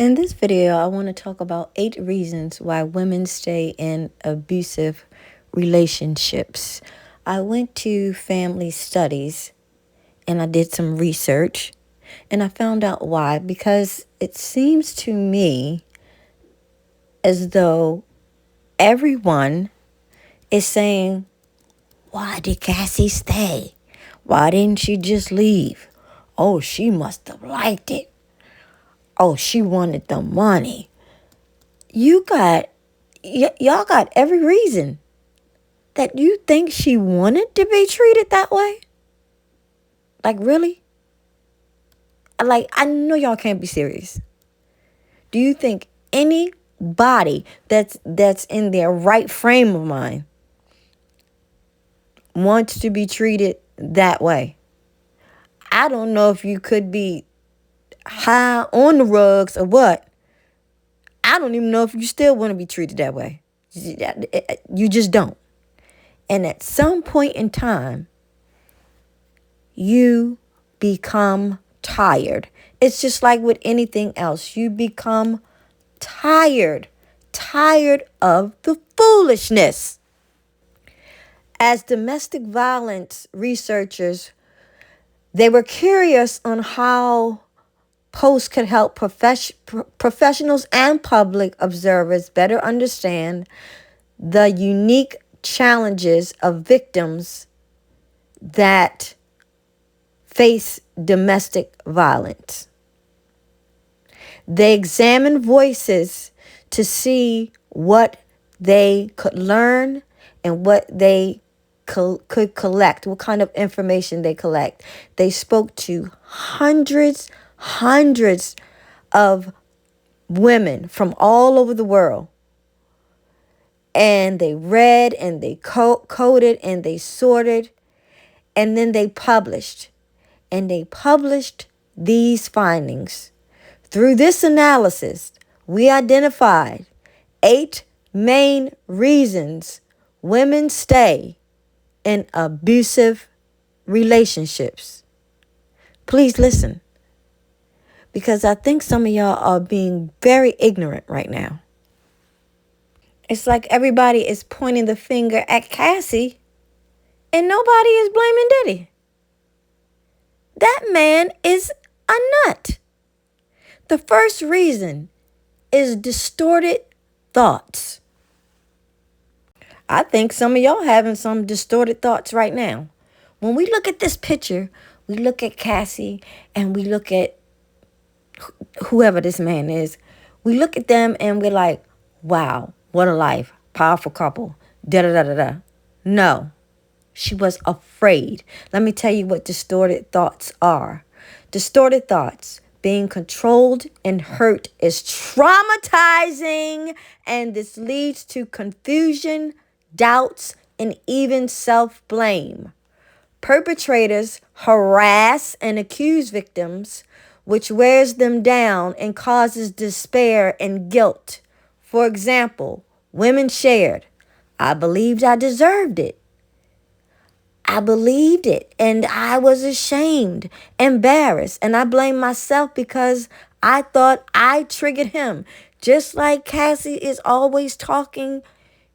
In this video, I want to talk about 8 reasons why women stay in abusive relationships. I went to family studies and I did some research and I found out why. Because it seems to me as though everyone is saying, why did Cassie stay? Why didn't she just leave? Oh, she must have liked it. Oh, she wanted the money. Y'all got every reason that you think she wanted to be treated that way. Like, really? Like, I know y'all can't be serious. Do you think anybody that's in their right frame of mind wants to be treated that way? I don't know if you could be high on the rugs or what. I don't even know if you still want to be treated that way. You just don't. And at some point in time, you become tired. It's just like with anything else. You become tired of the foolishness. As domestic violence researchers, they were curious on how posts could help professionals and public observers better understand the unique challenges of victims that face domestic violence. They examined voices to see what they could learn and what they could collect, what kind of information they collect. They spoke to hundreds of women from all over the world. And they read and they coded and they sorted, and then they published. And they published these findings. Through this analysis, we identified 8 main reasons women stay in abusive relationships. Please listen, because I think some of y'all are being very ignorant right now. It's like everybody is pointing the finger at Cassie and nobody is blaming Diddy. That man is a nut. The first reason is distorted thoughts. I think some of y'all having some distorted thoughts right now. When we look at this picture, we look at Cassie and we look at whoever this man is. We look at them and we're like, wow, what a life. Powerful couple. Da-da-da-da-da. No. She was afraid. Let me tell you what distorted thoughts are. Distorted thoughts, being controlled and hurt, is traumatizing, and this leads to confusion, doubts, and even self-blame. Perpetrators harass and accuse victims, which wears them down and causes despair and guilt. For example, women shared, I believed I deserved it. I believed it and I was ashamed, embarrassed, and I blamed myself because I thought I triggered him. Just like Cassie is always talking,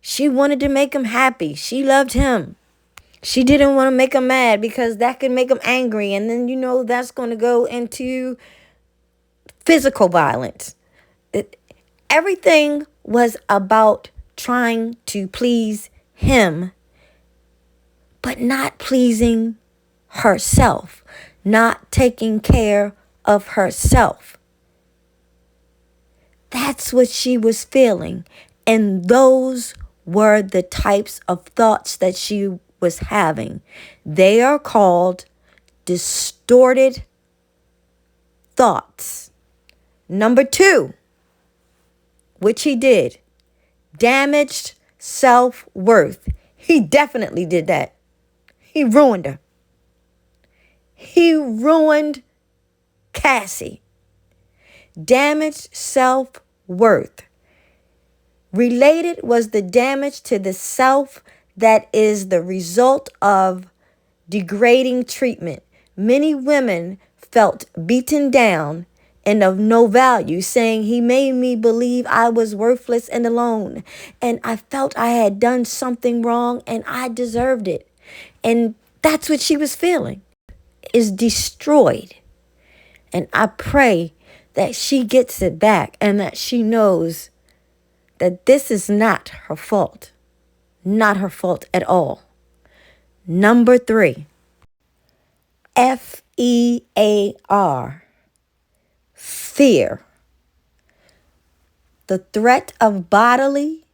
she wanted to make him happy. She loved him. She didn't want to make him mad because that could make him angry. And then, that's going to go into physical violence. Everything was about trying to please him, but not pleasing herself, not taking care of herself. That's what she was feeling. And those were the types of thoughts that she was having. They are called distorted thoughts. Number 2, which he did, damaged self-worth. He definitely did that. He ruined her. He ruined Cassie. Damaged self-worth. Related was the damage to the self that is the result of degrading treatment. Many women felt beaten down and of no value, saying he made me believe I was worthless and alone. And I felt I had done something wrong and I deserved it. And that's what she was feeling, is destroyed. And I pray that she gets it back and that she knows that this is not her fault. Not her fault at all. Number 3, FEAR, fear. The threat of bodily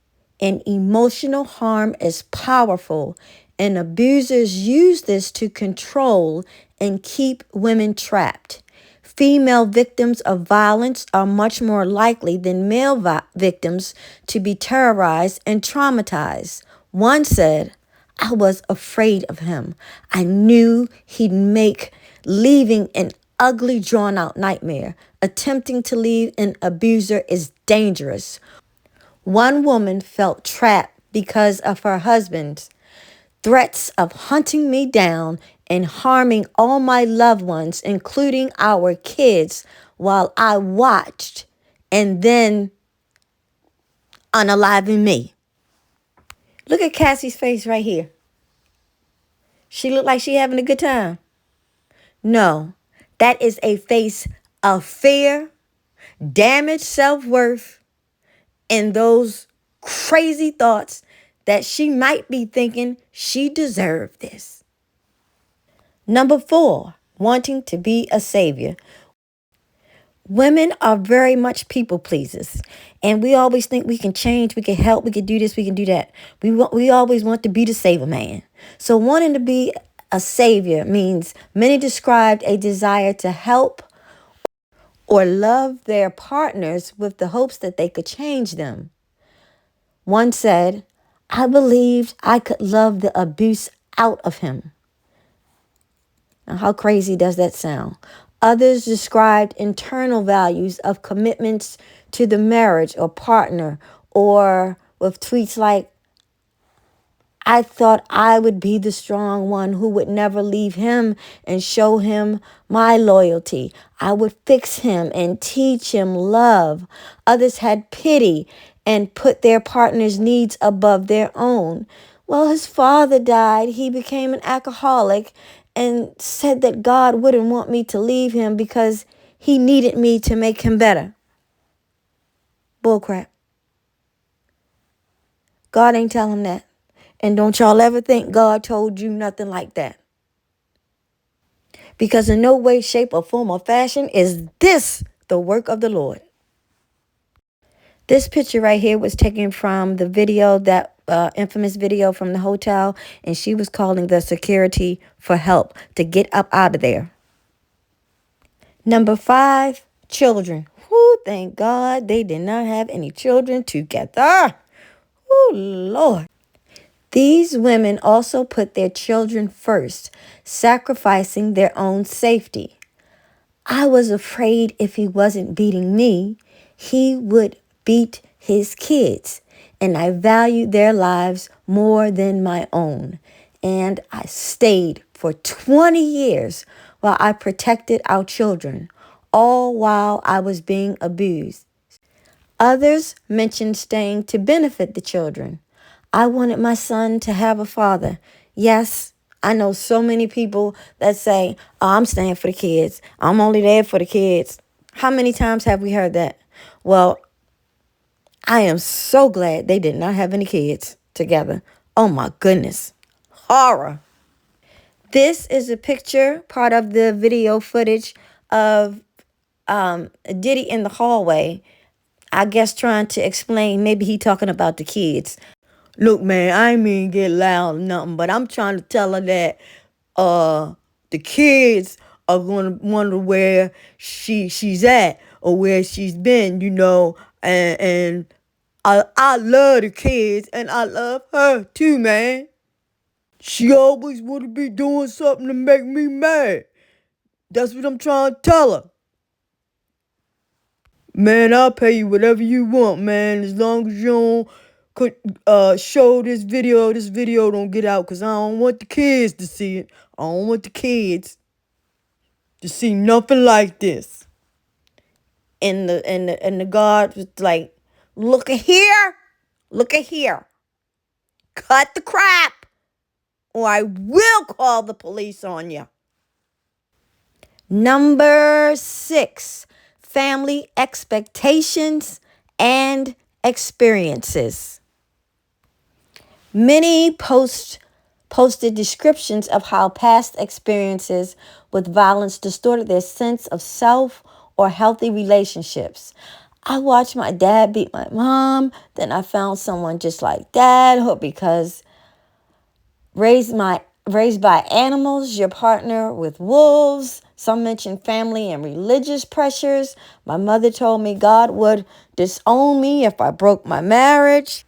and emotional harm is powerful, and abusers use this to control and keep women trapped. Female victims of violence are much more likely than male victims to be terrorized and traumatized. One said, I was afraid of him. I knew he'd make leaving an ugly, drawn out nightmare. Attempting to leave an abuser is dangerous. One woman felt trapped because of her husband's threats of hunting me down and harming all my loved ones, including our kids, while I watched and then unaliving me. Look at Cassie's face right here. She looked like she having a good time. No, that is a face of fear, damaged self-worth, and those crazy thoughts that she might be thinking she deserved this. Number 4, wanting to be a savior. Women are very much people pleasers, and we always think we can change, we can help, we can do this, we can do that. We always want to be the savior man. So wanting to be a savior means many described a desire to help or love their partners with the hopes that they could change them. One said, I believed I could love the abuse out of him. Now, how crazy does that sound? Others described internal values of commitments to the marriage or partner, or with tweets like, I thought I would be the strong one who would never leave him and show him my loyalty. I would fix him and teach him love. Others had pity and put their partner's needs above their own. Well, his father died. He became an alcoholic and said that God wouldn't want me to leave him because he needed me to make him better. Bullcrap. God ain't tell him that. And don't y'all ever think God told you nothing like that. Because in no way, shape, or form or fashion is this the work of the Lord. This picture right here was taken from the video, that infamous video from the hotel, and she was calling the security for help to get up out of there. Number 5, children. Whoo, thank God they did not have any children together. Oh, Lord. These women also put their children first, sacrificing their own safety. I was afraid if he wasn't beating me, he would beat his kids, and I valued their lives more than my own. And I stayed for 20 years while I protected our children, all while I was being abused. Others mentioned staying to benefit the children. I wanted my son to have a father. Yes, I know so many people that say, oh, I'm staying for the kids. I'm only there for the kids. How many times have we heard that? Well, I am so glad they did not have any kids together. Oh my goodness. Horror. This is a picture, part of the video footage of Diddy in the hallway. I guess trying to explain, maybe he talking about the kids. Look, man, I ain't mean get loud or nothing, but I'm trying to tell her that the kids are gonna wonder where she's at or where she's been, and I love the kids and I love her too, man. She always wanna be doing something to make me mad. That's what I'm trying to tell her. Man, I'll pay you whatever you want, man, as long as you don't show this video. This video don't get out, because I don't want the kids to see it. I don't want the kids to see nothing like this. And the guard was like, look at here, look at here, cut the crap, or I will call the police on you. Number 6, family expectations and experiences. Many posted descriptions of how past experiences with violence distorted their sense of self or healthy relationships. I watched my dad beat my mom, then I found someone just like dad, because raised by animals, your partner with wolves. Some mention family and religious pressures. My mother told me God would disown me if I broke my marriage.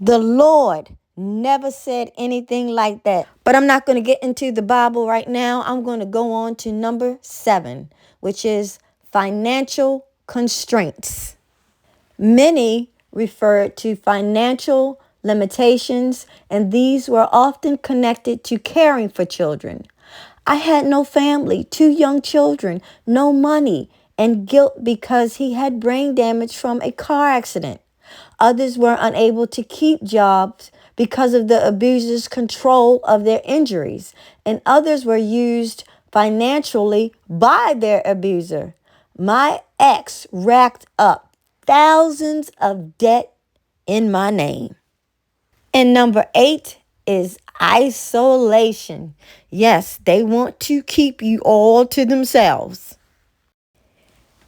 The Lord never said anything like that. But I'm not going to get into the Bible right now. I'm going to go on to number 7, which is financial constraints. Many referred to financial limitations, and these were often connected to caring for children. I had no family, 2 young children, no money, and guilt because he had brain damage from a car accident. Others were unable to keep jobs because of the abuser's control of their injuries, and others were used financially by their abuser. My ex racked up thousands of debt in my name. And number 8 is isolation. Yes, they want to keep you all to themselves.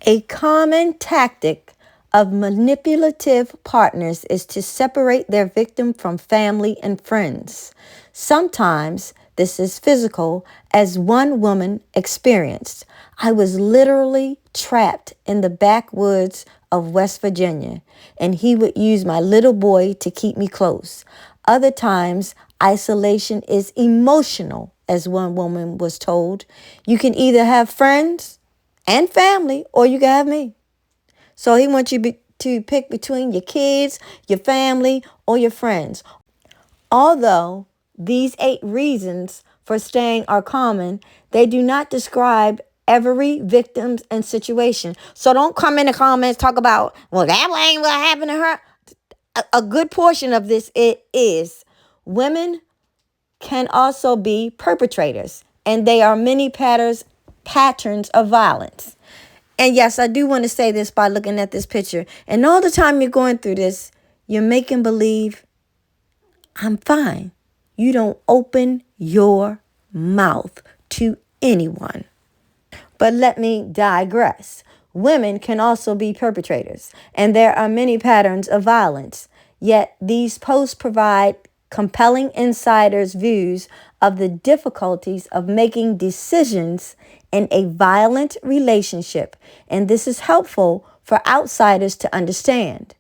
A common tactic of manipulative partners is to separate their victim from family and friends. Sometimes this is physical, as one woman experienced. I was literally trapped in the backwoods of West Virginia, and he would use my little boy to keep me close. Other times, isolation is emotional, as one woman was told. You can either have friends and family, or you can have me. So he wants you to pick between your kids, your family, or your friends. Although these 8 reasons for staying are common, they do not describe every victim and situation. So don't come in the comments talk about, well, that ain't what happened to her. A good portion of this it is women can also be perpetrators, and there are many patterns of violence. And yes, I do want to say this by looking at this picture. And all the time you're going through this, you're making believe I'm fine. You don't open your mouth to anyone. But let me digress. Women can also be perpetrators, and there are many patterns of violence. Yet these posts provide compelling insiders' views of the difficulties of making decisions in a violent relationship, and this is helpful for outsiders to understand.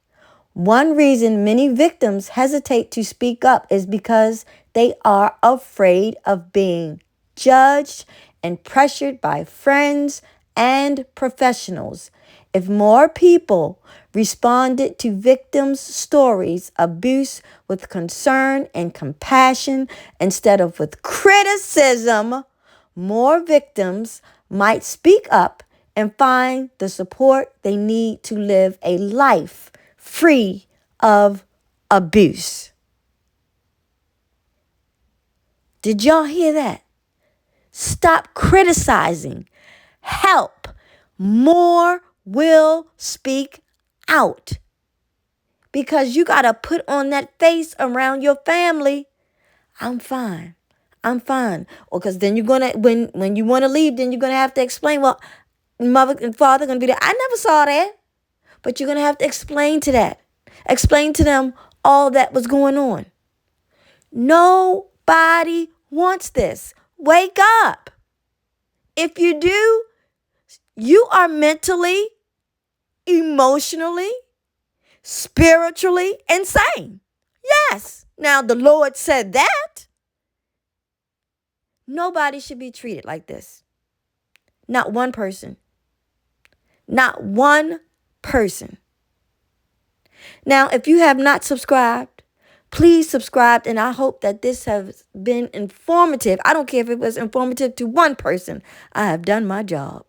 One reason many victims hesitate to speak up is because they are afraid of being judged and pressured by friends and professionals. If more people responded to victims' stories, abuse with concern and compassion instead of with criticism, more victims might speak up and find the support they need to live a life free of abuse. Did y'all hear that? Stop criticizing. Help. More will speak out. Because you got to put on that face around your family. I'm fine. I'm fine. Or because then you're going to, when you want to leave, then you're going to have to explain, well, mother and father going to be there. I never saw that. But you're going to have to explain to that. Explain to them all that was going on. Nobody wants this. Wake up. If you do, you are mentally, emotionally, spiritually insane. Yes. Now, the Lord said that. Nobody should be treated like this. Not one person. Not one person. Now, if you have not subscribed, please subscribe, and I hope that this has been informative. I don't care if it was informative to one person. I have done my job.